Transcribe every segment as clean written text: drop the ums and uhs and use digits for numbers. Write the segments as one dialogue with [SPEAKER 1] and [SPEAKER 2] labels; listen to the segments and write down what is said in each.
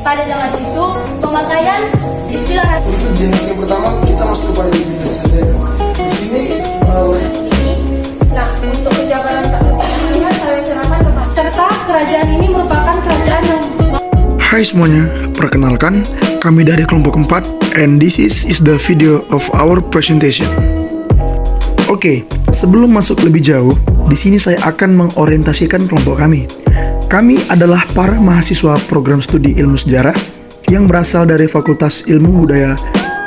[SPEAKER 1] Pada zaman itu, pemakaian istilah
[SPEAKER 2] Untuk jenis yang pertama kita masuk kepada jenis saja. Di sini
[SPEAKER 1] nah, untuk penjabaran kepentingannya saya serahkan kepada serta kerajaan ini merupakan kerajaan yang
[SPEAKER 3] Hai semuanya, perkenalkan kami dari kelompok 4 and this is the video of our presentation. Oke, sebelum masuk lebih jauh, di sini saya akan mengorientasikan kelompok kami. Kami adalah para mahasiswa program studi ilmu sejarah yang berasal dari Fakultas Ilmu Budaya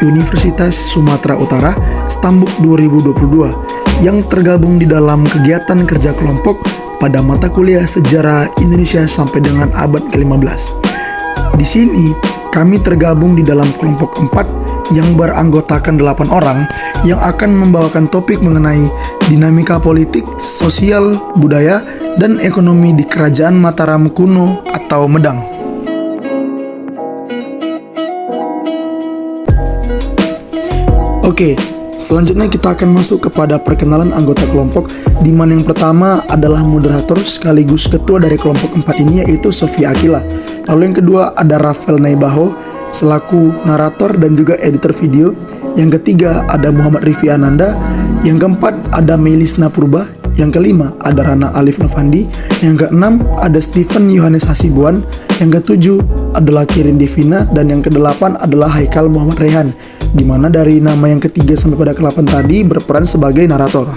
[SPEAKER 3] Universitas Sumatera Utara, Stambuk 2022, yang tergabung di dalam kegiatan kerja kelompok pada mata kuliah Sejarah Indonesia sampai dengan abad ke-15. Di sini, kami tergabung di dalam kelompok 4 yang beranggotakan 8 orang yang akan membawakan topik mengenai dinamika politik, sosial, budaya, dan ekonomi di Kerajaan Mataram kuno atau Medang. Oke, selanjutnya kita akan masuk kepada perkenalan anggota kelompok, di mana yang pertama adalah moderator sekaligus ketua dari kelompok 4 ini, yaitu Sofia Akila. Lalu yang kedua ada Rafael Naibaho selaku narator dan juga editor video. Yang ketiga ada Muhammad Rifi Ananda. Yang keempat ada Melis Napurba. Yang kelima ada Rana Alif Novandi. Yang keenam ada Stephen Yohanes Hasibuan. Yang ketujuh adalah Kirin Devina. Dan yang kedelapan adalah Haikal Muhammad Rehan, di mana dari nama yang ketiga sampai pada ke-8 tadi berperan sebagai narator.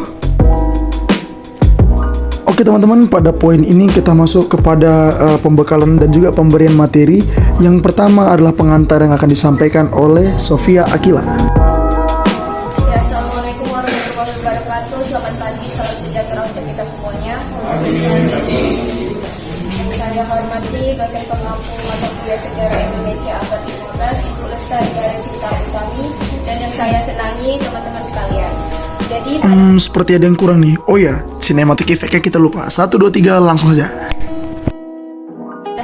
[SPEAKER 3] Oke teman-teman, pada poin ini kita masuk kepada pembekalan dan juga pemberian materi. Yang pertama adalah pengantar yang akan disampaikan oleh Sofia Akila.
[SPEAKER 1] Ya, Assalamualaikum warahmatullahi wabarakatuh. Selamat pagi, salam sejahtera untuk kita semuanya. Saya hormati dosen pengampu mata kuliah Sejarah Indonesia abad 15, Ibu Lestari Gareng Cinta Utami, dan yang saya senangi teman-teman sekalian. Jadi
[SPEAKER 3] Seperti ada yang kurang nih. Oh ya, cinematic effect-nya kita lupa. 1, 2, 3, langsung saja.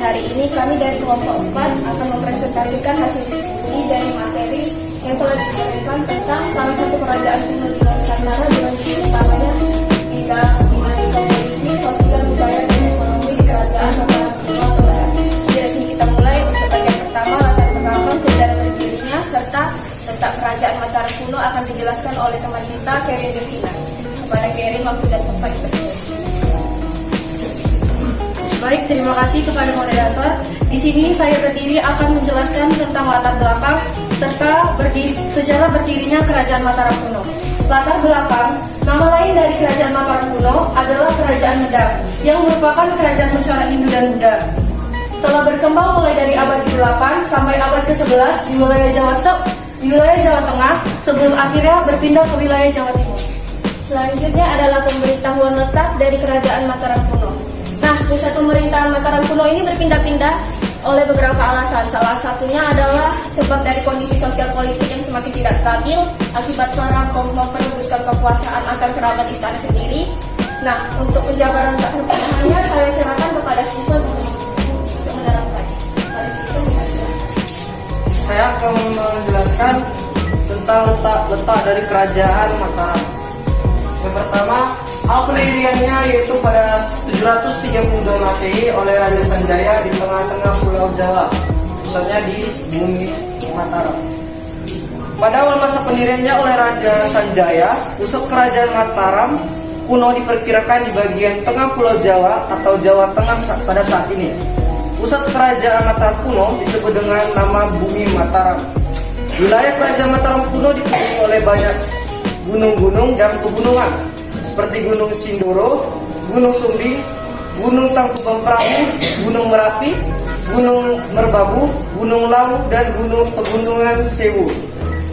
[SPEAKER 1] hari ini kami dari kelompok 4 akan mempresentasikan hasil diskusi dari materi yang telah disampaikan tentang salah satu kerajaan kuno di Nusantara dengan isu utamanya bidang dinamika politik, sosial, budaya, dan ekonomi di kerajaan Mataram kuno atau Medang. Dari sini kita mulai untuk bagian pertama, latar belakang sejarah berdirinya serta letak kerajaan Mataram kuno akan dijelaskan oleh teman kita Kirin Devina. Kepada Kirin, waktu dan tempat dipersilakan. Baik, terima kasih kepada moderator. Di sini saya berdiri akan menjelaskan tentang latar belakang serta sejarah berdirinya Kerajaan Mataram kuno. Latar belakang, nama lain dari Kerajaan Mataram kuno adalah Kerajaan Medang, yang merupakan kerajaan bersama Hindu dan Buddha. Telah berkembang mulai dari abad ke-8 sampai abad ke-11 di wilayah Jawa Tengah, sebelum akhirnya berpindah ke wilayah Jawa Timur. Selanjutnya adalah pemberitahuan letak dari Kerajaan Mataram kuno. Nah, pusat pemerintahan Mataram kuno ini berpindah-pindah oleh beberapa alasan. Salah satunya adalah sebab dari kondisi sosial politik yang semakin tidak stabil akibat para kaum memperebutkan kekuasaan antar kerabat istana sendiri. Nah, untuk penjabaran kepentingannya saya serahkan kepada Stephen untuk menerangkan. Pada Stephen, silakan.
[SPEAKER 4] Saya akan menjelaskan tentang letak dari kerajaan Mataram. Yang pertama, awal pendiriannya yaitu pada 732 Masehi oleh Raja Sanjaya di tengah-tengah Pulau Jawa, pusatnya di bumi Mataram. Pada awal masa pendiriannya oleh Raja Sanjaya, pusat kerajaan Mataram kuno diperkirakan di bagian tengah Pulau Jawa atau Jawa Tengah pada saat ini. Pusat kerajaan Mataram kuno disebut dengan nama bumi Mataram. Wilayah kerajaan Mataram kuno dipenuhi oleh banyak gunung-gunung dan pegunungan seperti Gunung Sindoro, Gunung Sumbi, Gunung Tangkuban Perahu, Gunung Merapi, Gunung Merbabu, Gunung Lawu, dan Gunung Pegunungan Sewu.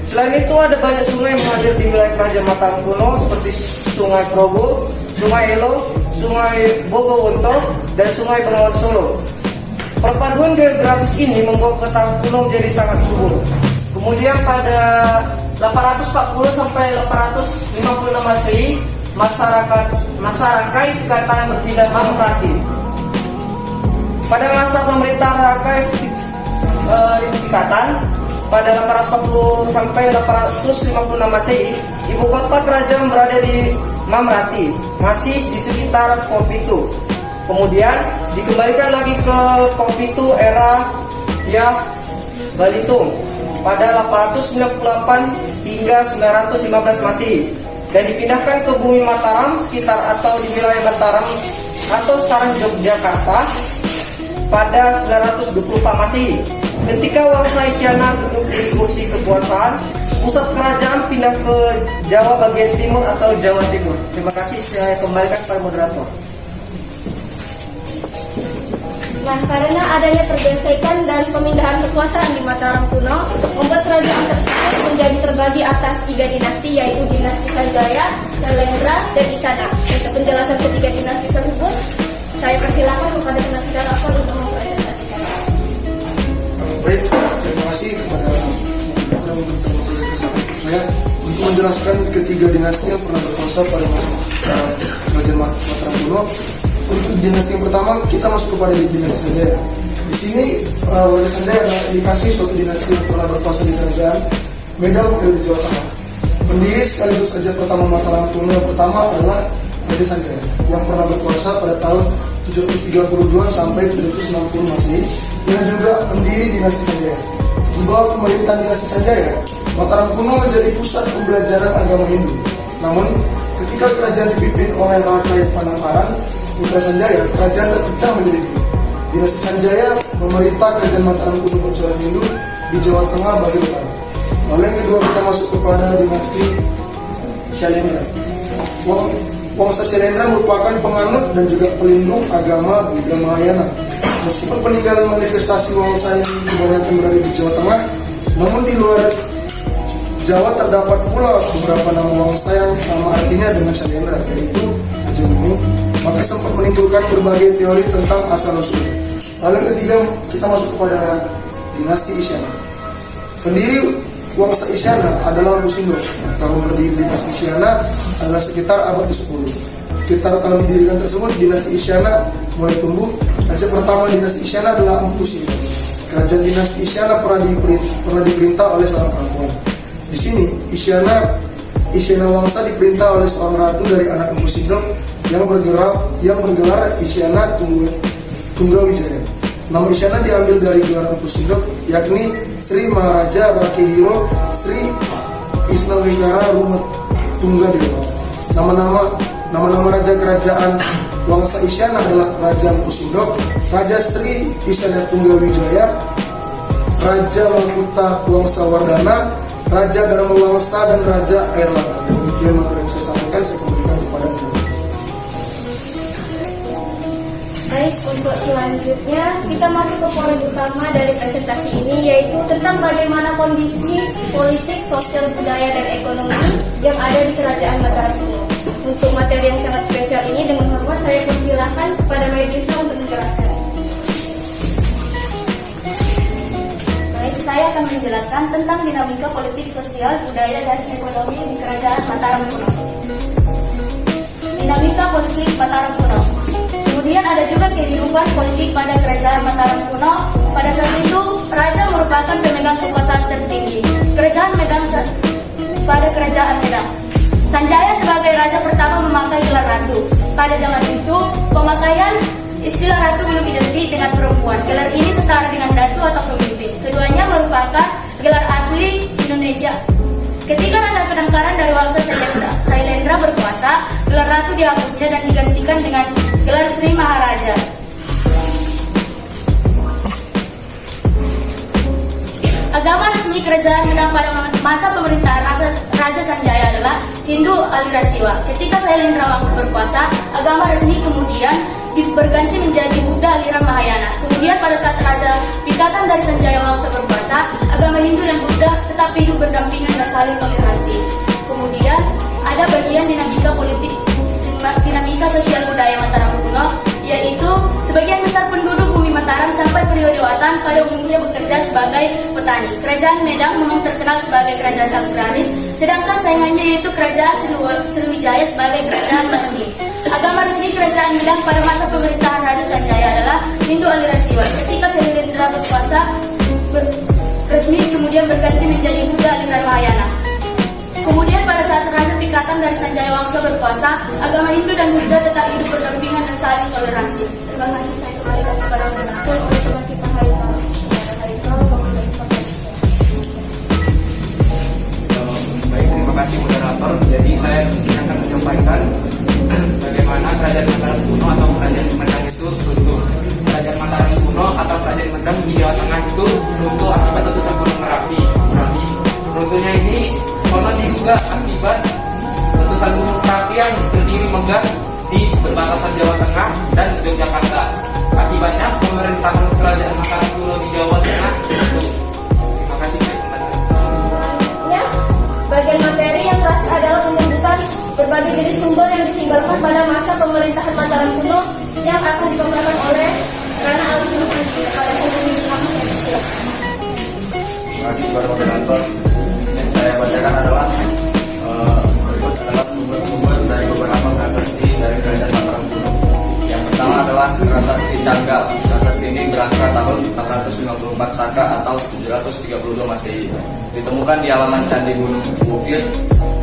[SPEAKER 4] Selain itu ada banyak sungai yang mengalir di wilayah kerajaan Mataram kuno seperti Sungai Progo, Sungai Elo, Sungai Bogowonto, dan Sungai Bengawan Solo. Perpaduan geografis ini membuat kota kuno menjadi sangat subur. Kemudian pada 840 sampai 856 Masehi, masyarakat dikatakan berpindah ke Merapi. Pada masa pemerintahan Rakai Pikatan pada 840 sampai 856 Masehi, ibu kota kerajaan berada di Mamrati, masih di sekitar Kopitu. Kemudian dikembalikan lagi ke Kopitu era ya Balitung pada 898 hingga 915 Masehi dan dipindahkan ke bumi Mataram sekitar atau di wilayah Mataram atau sekarang Yogyakarta pada 924 Masehi. Ketika Wangsa Isyana duduk di kursi kekuasaan, pusat kerajaan pindah ke Jawa bagian timur atau Jawa Timur. Terima kasih, saya kembalikan kepada moderator.
[SPEAKER 1] Nah, karena adanya pergesekan dan pemindahan kekuasaan di Mataram kuno, membuat kerajaan tersebut menjadi terbagi atas 3 dinasti, yaitu dinasti Sanjaya, Syailendra, dan Isyana. Untuk penjelasan ketiga dinasti tersebut, saya persilakan kepada penasihat moderator untuk mempresentasikan.
[SPEAKER 2] Baik, terima kasih kepada saya untuk menjelaskan ketiga dinasti yang pernah berkuasa pada masa kerajaan Mataram kuno. Untuk dinasti yang pertama, kita masuk kepada dinasti Sanjaya. Di sini warga Sanjaya dikasih suatu dinasti yang pernah berkuasa di kerajaan Medan di Jawa Tengah. Pendiri sekaligus raja pertama Mataram kuno yang pertama adalah Raja Sanjaya yang pernah berkuasa pada tahun 732 sampai 760 Masehi. Yang juga pendiri dinasti Sanjaya. Di bawah pemerintahan dinasti Sanjaya, Mataram kuno menjadi pusat pembelajaran agama Hindu. Namun, ketika kerajaan dipimpin oleh Raja Panangkaran, putra Sanjaya, kerajaan terpecah menjadi dua. Dinasti Sanjaya memerintah kerajaan Mataram kuno bercorak Hindu di Jawa Tengah bagian utara. Lalu yang kedua kita masuk kepada dinasti Syailendra. Wangsa Syailendra merupakan penganut dan juga pelindung agama Buddha Mahayana. Meskipun peninggalan manifestasi wangsa yang kebanyakan berada di Jawa Tengah, namun di luar Jawa terdapat pula beberapa nama wangsa yang sama artinya dengan Syailendra, yaitu Majapahit. Maka sempat menimbulkan berbagai teori tentang asal-usul. Lalu yang ketiga kita masuk kepada dinasti Isyana. Pendiri wangsa Isyana adalah Empu Sindok. Tahun berdiri dinasti Isyana adalah sekitar abad ke-10. Sekitar tahun didirikan tersebut, dinasti Isyana mulai tumbuh. Raja pertama dinasti Isyana adalah Empu Sindok. Kerajaan dinasti Isyana pernah diperintah oleh seorang perempuan. Di sini Isyana Wangsa diperintah oleh seorang ratu dari anak Empu Sindok yang bergelar Isyana Tunggawijaya. Nama Isyana diambil dari gelar Empu Sindok, yakni Sri Maharaja Rakehiro Sri Isnawikara Rumat Tunggadewa. Nama-nama raja kerajaan Wangsa Isyana adalah Raja Empu Sindok, Raja Sri Isyana Tunggawijaya, Raja Langkuta Wangsa Wardana, Raja Dharma Wangsa, dan Raja Airlangga. Demikian materi yang saya sampaikan, saya kembalikan kepada Anda.
[SPEAKER 1] Baik, untuk selanjutnya kita masuk ke poin utama dari presentasi ini, yaitu tentang bagaimana kondisi politik, sosial, budaya, dan ekonomi yang ada di Kerajaan Mataram kuno. Untuk materi yang sangat spesial ini, dengan hormat saya persilahkan kepada Maidisa untuk menjelaskan. Baik, saya akan menjelaskan tentang dinamika politik, sosial, budaya, dan ekonomi di Kerajaan Mataram kuno. Dinamika politik Mataram kuno. Kemudian ada juga kehidupan politik pada Kerajaan Mataram kuno. Pada saat itu, Raja merupakan pemegang kekuasaan tertinggi pada Kerajaan Medan. Sanjaya sebagai raja pertama memakai gelar ratu. Pada zaman itu, pemakaian istilah ratu belum identik dengan perempuan. Gelar ini setara dengan datu atau pemimpin. Keduanya merupakan gelar asli Indonesia. Ketika Raja Panangkaran dari Wangsa Syailendra berkuasa, gelar ratu dihapusnya dan digantikan dengan gelar Sri Maharaja. Agama resmi Kerajaan Medan pada masa pemerintahan Raja Sanjaya adalah Hindu aliran Siwa. Ketika Syailendra Wangsa berkuasa, agama resmi kemudian berganti menjadi Buddha aliran Mahayana. Kemudian pada saat Raja Pikatan dari Sanjaya Wangsa berkuasa, agama Hindu dan Buddha tetap hidup berdampingan dan saling toleransi. Kemudian ada bagian dinamika sosial budaya Mataram kuno, yaitu sebagian besar penduduk bumi Mataram sampai periode Watan pada umumnya bekerja sebagai petani. Kerajaan Medan memang terkenal sebagai kerajaan agraris, sedangkan saingannya yaitu Kerajaan Sriwijaya sebagai kerajaan maritim. Agama resmi Kerajaan Medan pada masa pemerintahan Raja Sanjaya adalah Hindu aliran Siwa. Ketika Syailendra berkuasa, resmi kemudian berganti menjadi Buddha aliran Mahayana. Kemudian pada saat Raja Pikatan dari Sanjaya Wangsa berkuasa, agama Hindu dan Buddha tetap hidup berdampingan dan saling toleransi. Terima kasih, saya kembalikan kepada moderator oleh teman kita Haikal.
[SPEAKER 5] untuk runtuh akibat letusan Gunung Merapi. Runtuhnya ini konon diduga akibat letusan Gunung Merapi yang berdiri megah di perbatasan Jawa Tengah dan Yogyakarta. Akibatnya pemerintahan kerajaan Mataram kuno di Jawa Tengah runtuh. Terima kasih.
[SPEAKER 1] Selanjutnya, bagian materi yang terakhir adalah penyebutan berbagai jenis sumber yang ditinggalkan pada masa pemerintahan Mataram kuno yang akan dikemukakan oleh Rana Alvin pada sesi minggu pertama.
[SPEAKER 6] Terima kasih kepada moderator. Yang saya bacakan adalah berikut adalah sumber-sumber dari beberapa prasasti dari kerajaan Mataram kuno. Yang pertama adalah prasasti Canggal. Prasasti ini berangkat tahun 454 Saka atau 732 Masehi. Ditemukan di halaman Candi Gunung Bukit,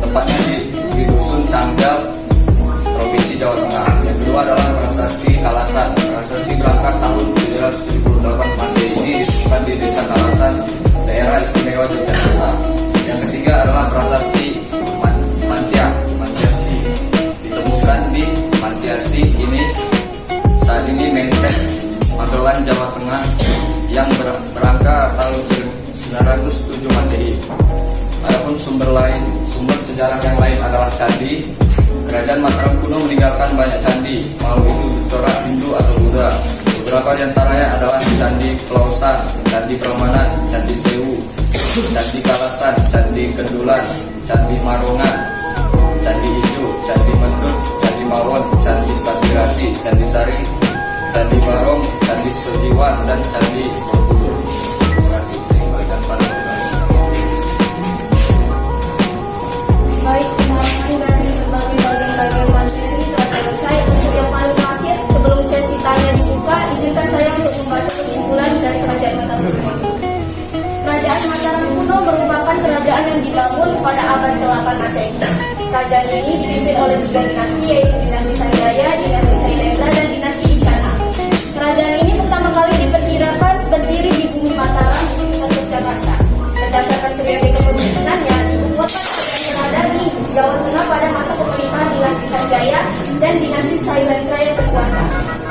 [SPEAKER 6] tepatnya di dusun Canggal, Provinsi Jawa Tengah. Yang kedua adalah prasasti Kalasan. Prasasti berangkat tahun 778 Masehi. Ini ditemukan di Desa Kalasan, daerah istimewa Yogyakarta. Yang ketiga adalah prasasti Mantiasi. Ditemukan di Mantiasi ini saat ini Menteng, Magelang, Jawa Tengah, yang berangkat tahun 907 Masehi. Adapun sumber sejarah yang lain adalah candi. Kerajaan Mataram kuno meninggalkan banyak candi, mau itu bercorak Hindu atau Buddha. Beberapa di antaranya adalah Candi Pelausan, Candi Prambanan, Candi Sewu, Candi Kalasan, Candi Kendulan, Candi Marongan, Candi Ijo, Candi Mendut, Candi Mawon, Candi Sabirasi, Candi Sari, Candi Barong, Candi Sojiwan, dan Candi Borobudur. Terima kasih. Saya berikan pada
[SPEAKER 1] Baik, pembahasan dari berbagai bagian materi telah selesai. Untuk yang paling terakhir, sebelum sesi tanya dibuka, izinkan saya untuk membaca kesimpulan dari Kerajaan Mataram kuno. Kerajaan Mataram kuno merupakan kerajaan yang dibangun pada abad ke-8 Masehi. Kerajaan ini dipimpin oleh 3 dinasti, yaitu dinasti Sanjaya, dinasti Sailendra, dan dinasti Isyana. Kerajaan ini pertama kali diperkirakan berdiri di bumi Mataram di pusat Yogyakarta. Berdasarkan periode kepemimpinannya, ibu kota berada di Jawa Tengah pada masa pemerintahan dinasti Sanjaya dan dinasti Sailendra yang berkuasa.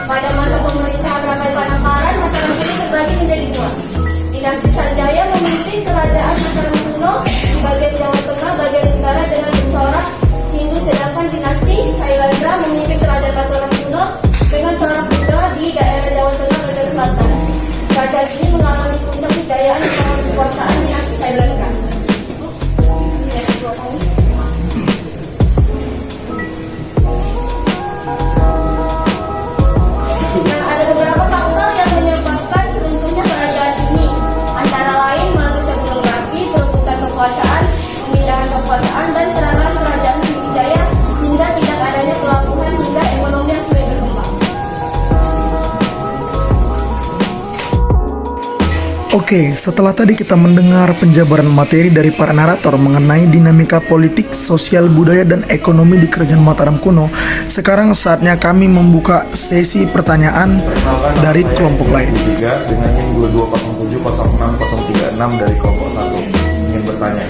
[SPEAKER 1] Pada masa pemerintahan Rakai Panakaran, Mataram kuno terbagi menjadi 2. Dinasti Sanjaya memimpin kerajaan Mataram kuno di bagian Jawa Tengah, bagian utara dengan bercorak Hindu, sedangkan dinasti Sailendra memimpin kerajaan Mataram kuno dengan corak Buddha di daerah Jawa Tengah bagian selatan. Kerajaan ini mengalami puncak kejayaan di bawah kekuasaan dinasti Sailendra. Nah, ada beberapa faktor yang menyebabkan runtuhnya kerajaan ini, antara lain meletusnya Gunung Merapi, perebutan kekuasaan, pemindahan kekuasaan, dan serangan kerajaan Sriwijaya hingga tidak adanya pelabuhan hingga ekonomi yang sulit berkembang.
[SPEAKER 3] Oke, setelah tadi kita mendengar penjabaran materi dari para narator mengenai dinamika politik, sosial, budaya, dan ekonomi di Kerajaan Mataram kuno, sekarang saatnya kami membuka sesi pertanyaan dari kelompok lain.
[SPEAKER 7] Dengan NIM 22070636 dari kelompok 1 ingin bertanya.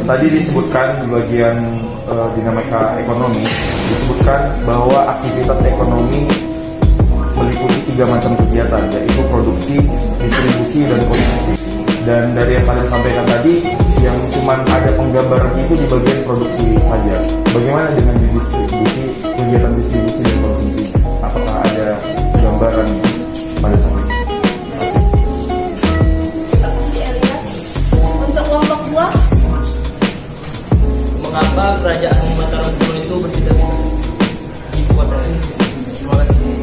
[SPEAKER 7] Tadi disebutkan di bagian dinamika ekonomi, disebutkan bahwa aktivitas ekonomi meliputi 3 macam kegiatan, yaitu produksi, distribusi, dan konsumsi. Dan dari yang kalian sampaikan tadi, yang cuma ada penggambaran itu di bagian produksi saja. Bagaimana dengan distribusi, kegiatan distribusi dan konsumsi? Apakah ada gambarannya pada saat ini?
[SPEAKER 1] Terima kasih Elias. Untuk kelompok 2,
[SPEAKER 8] mengapa kerajaan Mataram kuno itu berbeda-beda ibu kota? Terima kasih.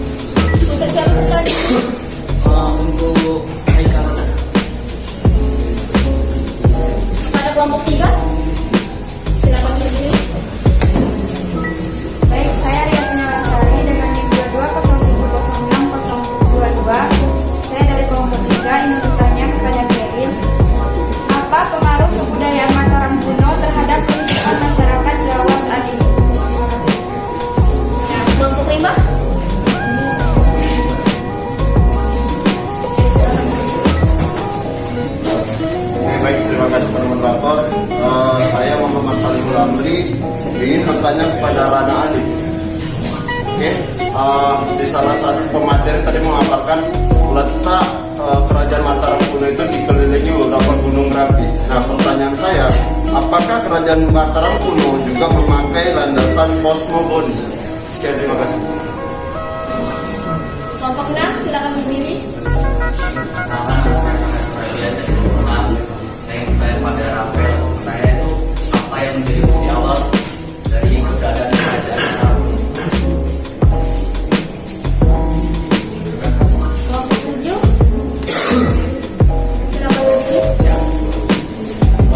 [SPEAKER 1] untuk siapa tadi?
[SPEAKER 8] Untuk Haikal.
[SPEAKER 1] Pada kelompok 3, silakan berdiri.
[SPEAKER 9] Baik, saya Riasnya Lansari dengan NIM 22070622. Saya dari kelompok 3 ingin bertanya kepada Geril, apa pengaruh kebudayaan Mataram kuno terhadap kehidupan masyarakat Jawa saat ini? Terima kasih.
[SPEAKER 1] Nah, kelompok 5,
[SPEAKER 10] Baik, terima kasih kepada moderator. Saya Muhammad Salimul Amri ingin bertanya kepada Rana Ali. Di salah satu pemateri tadi mengabarkan letak kerajaan Mataram kerajaan Mataram kuno juga memakai landasan kosmogonis. Sekian, terima kasih.
[SPEAKER 1] Kelompok 6, silakan berdiri.
[SPEAKER 11] Saya pada Rafael, saya itu apa yang menjadi bukti awal dari keberadaan kerajaan Mataram.
[SPEAKER 1] Kelompok 7, silakan berdiri.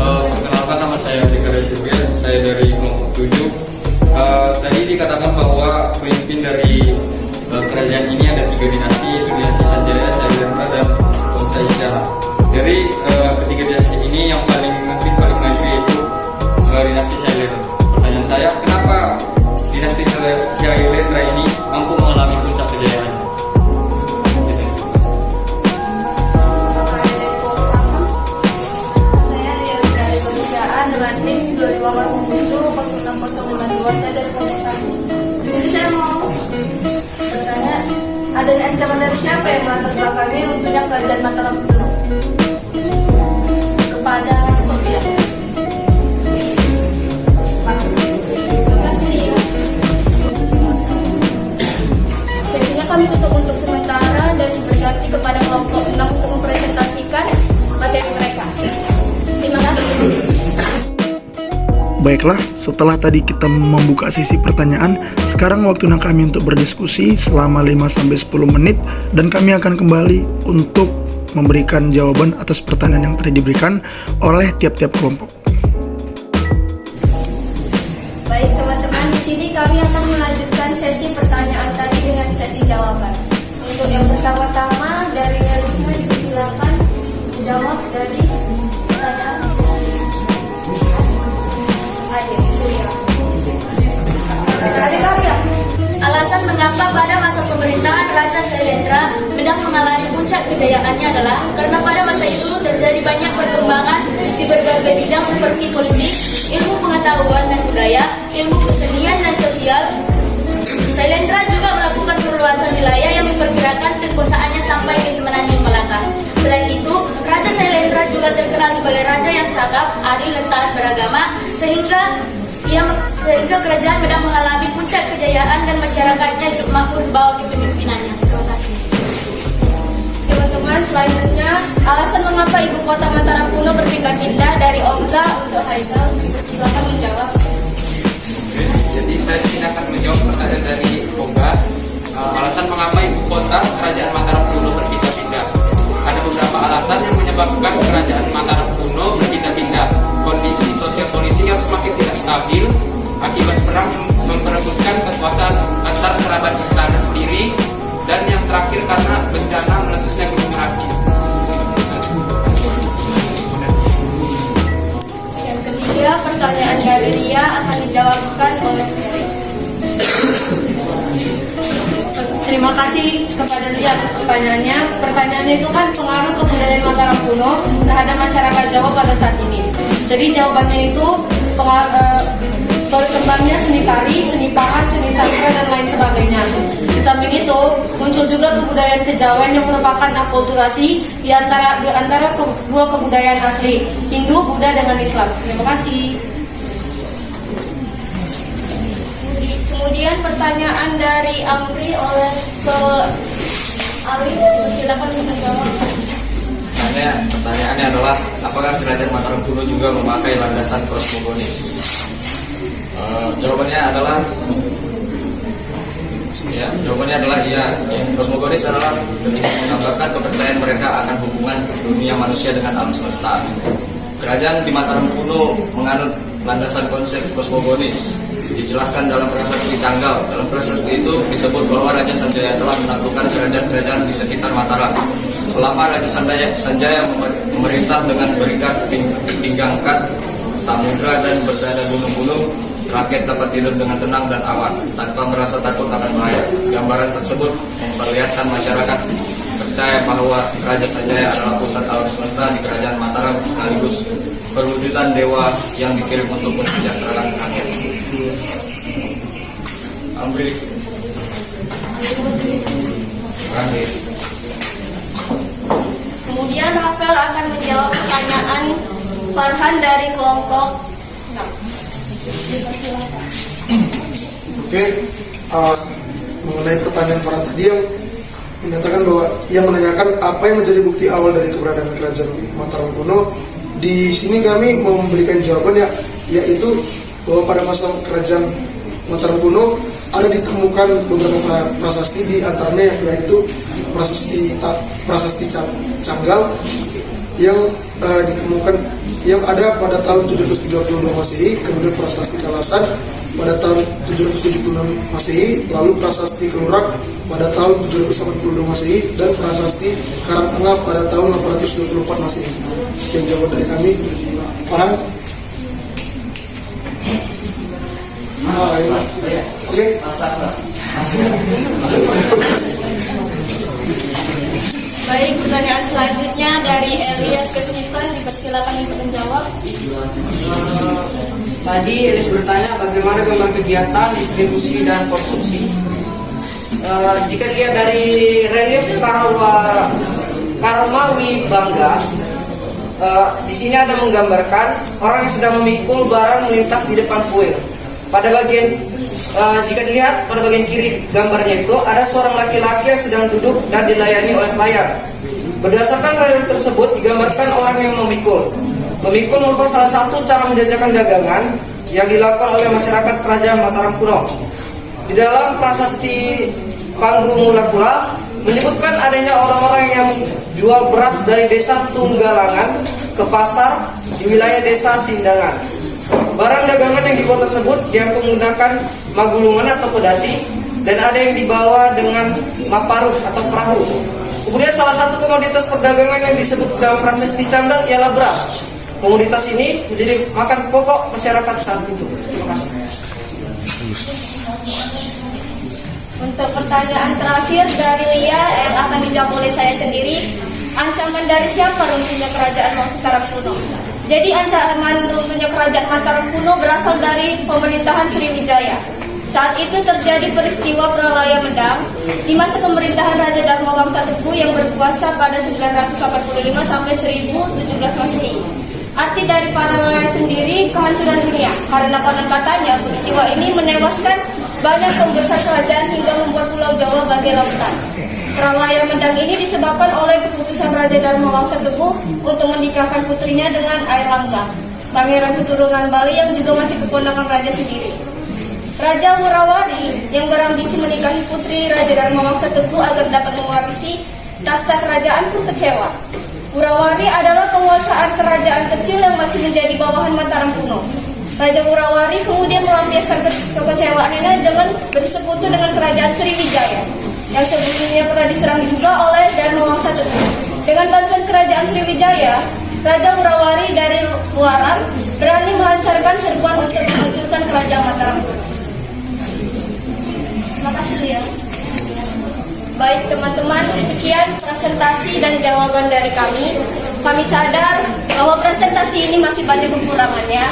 [SPEAKER 5] Perkenalkan, nama saya Dikara Sirwil, saya dari kelompok 7. Tadi dikatakan bahwa pemimpin dari kerajaan ini ada 3 dinasti, yaitu dinasti Sanjaya, Sailendra, dan Wangsa Isyara. Dari ketiga dinasti ini yang paling maju yaitu dinasti Sailendra. Pertanyaan saya, kenapa dinasti Sailendra ini mampu mengalami puncak kejayaan?
[SPEAKER 1] Saya dari pekerjaan dengan tim 2007-06-052, saya dari kelompok 1. Di sini saya mau bertanya, adanya ancaman dari siapa yang melatar belakangi runtuhnya kerajaan Mataram kuno kepada Soviet? Terima kasih. Sesinya kami tutup untuk sementara dan berganti kepada kelompok 6 untuk mempresentasikan materi mereka. Terima kasih.
[SPEAKER 3] Baiklah, setelah tadi kita membuka sesi pertanyaan, sekarang waktunya kami untuk berdiskusi selama 5-10 menit dan kami akan kembali untuk memberikan jawaban atas pertanyaan yang tadi diberikan oleh tiap-tiap kelompok.
[SPEAKER 1] Baik teman-teman, di sini kami akan melanjutkan sesi pertanyaan tadi dengan sesi jawaban. Untuk yang pertama-tama dari Risma dipersilakan menjawab dari pertanyaan Adik Arya.
[SPEAKER 12] Alasan mengapa pada masa pemerintahan Raja Sailendra Medang mengalami puncak kejayaannya adalah karena pada masa itu terjadi banyak perkembangan di berbagai bidang seperti politik, ilmu pengetahuan dan budaya, ilmu kesenian dan sosial. Sailendra juga melakukan perluasan wilayah yang memperkirakan kekuasaannya sampai ke semenanjung Malaka. Selain itu, Raja Sailendra juga terkenal sebagai raja yang cakap, adil dan taat beragama, sehingga kerajaan Medang mengalami puncak kejayaan dan masyarakatnya hidup makmur di bawah kepemimpinannya. Terima kasih.
[SPEAKER 1] Teman-teman, selanjutnya alasan mengapa ibu kota Mataram kuno berpindah-pindah dari Olga untuk Haizal. Silakan menjawab.
[SPEAKER 5] Jadi saya di sini akan menjawab pertanyaan dari Olga. Alasan mengapa ibu kota kerajaan Mataram kuno berpindah-pindah. Ada beberapa alasan yang menyebabkan kerajaan Mataram kuno berpindah-pindah. Kondisi sosial politik yang semakin tidak stabil akibat perang memperebutkan kekuasaan antar kerabat istana sendiri, dan yang terakhir karena bencana meletusnya Gunung Merapi.
[SPEAKER 1] Yang ketiga, pertanyaan dari Ria akan dijawabkan oleh Ferry. Terima kasih kepada Ria atas pertanyaannya. Pertanyaannya itu kan pengaruh kebudayaan Mataram kuno terhadap masyarakat Jawa pada saat ini. Jadi jawabannya itu berkembangnya seni tari, seni pangan, seni sastra dan lain sebagainya. Di samping itu muncul juga kebudayaan kejawen yang merupakan akulturasi di antara dua kebudayaan asli, Hindu, Buddha dengan Islam. Terima kasih. Kemudian pertanyaan dari Amri oleh ke Ali, silakan menjawab.
[SPEAKER 6] Pertanyaannya adalah, apakah kerajaan Mataram kuno juga memakai landasan kosmogonis? Jawabannya adalah iya. Kosmogonis adalah menggambarkan kepercayaan mereka akan hubungan dunia manusia dengan alam semesta. Kerajaan di Mataram kuno menganut landasan konsep kosmogonis. Dijelaskan dalam prasasti Canggal. Dalam prasasti itu disebut bahwa Raja Sanjaya telah menaklukkan kerajaan-kerajaan di sekitar Mataram. Selama Raja Sanjaya memerintah dengan berikat pinggangkat samudra dan berdada gunung-gunung, rakyat dapat tidur dengan tenang dan aman tanpa merasa takut akan bahaya. Gambaran tersebut memperlihatkan masyarakat percaya bahwa Raja Sanjaya adalah pusat alam semesta di kerajaan Mataram, sekaligus perwujudan dewa yang dikirim untuk mensejahterakan rakyat. Ambil.
[SPEAKER 1] Kemudian Rafael akan menjawab pertanyaan Farhan dari kelompok 6.
[SPEAKER 2] Oke, mengenai pertanyaan Farhan tadi yang menyatakan bahwa yang menanyakan apa yang menjadi bukti awal dari keberadaan kerajaan Mataram kuno. Di sini kami mau memberikan jawaban yaitu bahwa pada masa kerajaan Mataram kuno ada ditemukan beberapa prasasti, di antaranya yaitu prasasti Canggal yang ditemukan yang ada pada tahun 732 Masehi, kemudian prasasti Kalasan pada tahun 776 Masehi, lalu prasasti Kelurak pada tahun 782 Masehi, dan prasasti Karangtengah pada tahun 824 Masehi. Sekian jawaban dari kami. Farhan. Oke.
[SPEAKER 12] Baik, pertanyaan selanjutnya dari Elias Kesnipan, dipersilakan untuk menjawab.
[SPEAKER 4] Tadi Elis bertanya bagaimana gambar kegiatan, distribusi, dan konsumsi. Jika dilihat dari relief Karmawi Bangga, di sini ada menggambarkan orang yang sedang memikul barang melintas di depan kuil. Pada bagian jika dilihat pada bagian kiri gambarnya itu ada seorang laki-laki yang sedang duduk dan dilayani oleh pelayan. Berdasarkan relief tersebut digambarkan orang yang memikul. Memikul merupakan salah satu cara menjajakan dagangan yang dilakukan oleh masyarakat kerajaan Mataram kuno. Di dalam prasasti Panggumular pula menyebutkan adanya orang-orang yang jual beras dari desa Tunggalangan ke pasar di wilayah desa Sindangan. Barang dagangan yang dibawa tersebut diangkut menggunakan magulungan atau pedati, dan ada yang dibawa dengan maparuh atau perahu. Kemudian salah satu komoditas perdagangan yang disebut dalam prasasti Canggal ialah beras. Komoditas ini menjadi makan pokok masyarakat saat itu. Terima kasih.
[SPEAKER 12] Untuk pertanyaan terakhir dari Lia yang akan dijawab oleh saya sendiri, ancaman dari siapa runtuhnya kerajaan Mataram kuno? Jadi ancaman runtuhnya kerajaan Mataram kuno berasal dari pemerintahan Sriwijaya. Saat itu terjadi peristiwa Pralaya Medang di masa pemerintahan Raja Dharma Wangsa Teguh yang berkuasa pada 985 sampai 1017 Masehi. Arti dari Pralaya sendiri kehancuran dunia, karena konon katanya peristiwa ini menewaskan banyak pembesar kerajaan hingga membuat Pulau Jawa bagai lautan. Pralaya Medang ini disebabkan oleh keputusan Raja Dharma Wangsa Teguh untuk menikahkan putrinya dengan Airlangga, pangeran keturunan Bali yang juga masih keponakan raja sendiri. Raja Wurawari yang berambisi menikahi putri Raja Dharma Wangsa Teguh agar dapat mewarisi tahta kerajaan pun kecewa. Wurawari adalah penguasaan kerajaan kecil yang masih menjadi bawahan Mataram kuno. Raja Wurawari kemudian melampiaskan kekecewaannya dengan bersekutu dengan kerajaan Sriwijaya yang sebelumnya pernah diserang juga oleh Dharma Wangsa Teguh. Dengan bantuan kerajaan Sriwijaya, Raja Wurawari dari luaran berani melancarkan serbuan untuk menghancurkan kerajaan Mataram kuno. Terima kasih ya. Baik teman-teman, sekian presentasi dan jawaban dari kami. Kami sadar bahwa presentasi ini masih banyak kekurangannya.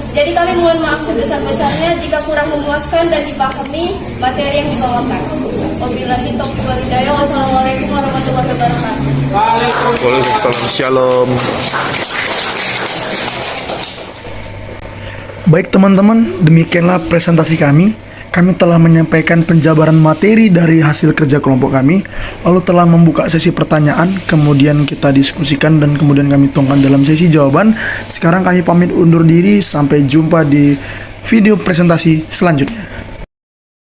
[SPEAKER 12] Jadi kami mohon maaf sebesar-besarnya jika kurang memuaskan dan dipahami materi yang dibawakan. Wabillahi taufiq wal hidayah. Wassalamualaikum warahmatullahi wabarakatuh.
[SPEAKER 3] Waalaikumsalam. Shalom. Baik teman-teman, demikianlah presentasi kami. Kami telah menyampaikan penjabaran materi dari hasil kerja kelompok kami, lalu telah membuka sesi pertanyaan, kemudian kita diskusikan dan kemudian kami tuangkan dalam sesi jawaban. Sekarang kami pamit undur diri, sampai jumpa di video presentasi selanjutnya.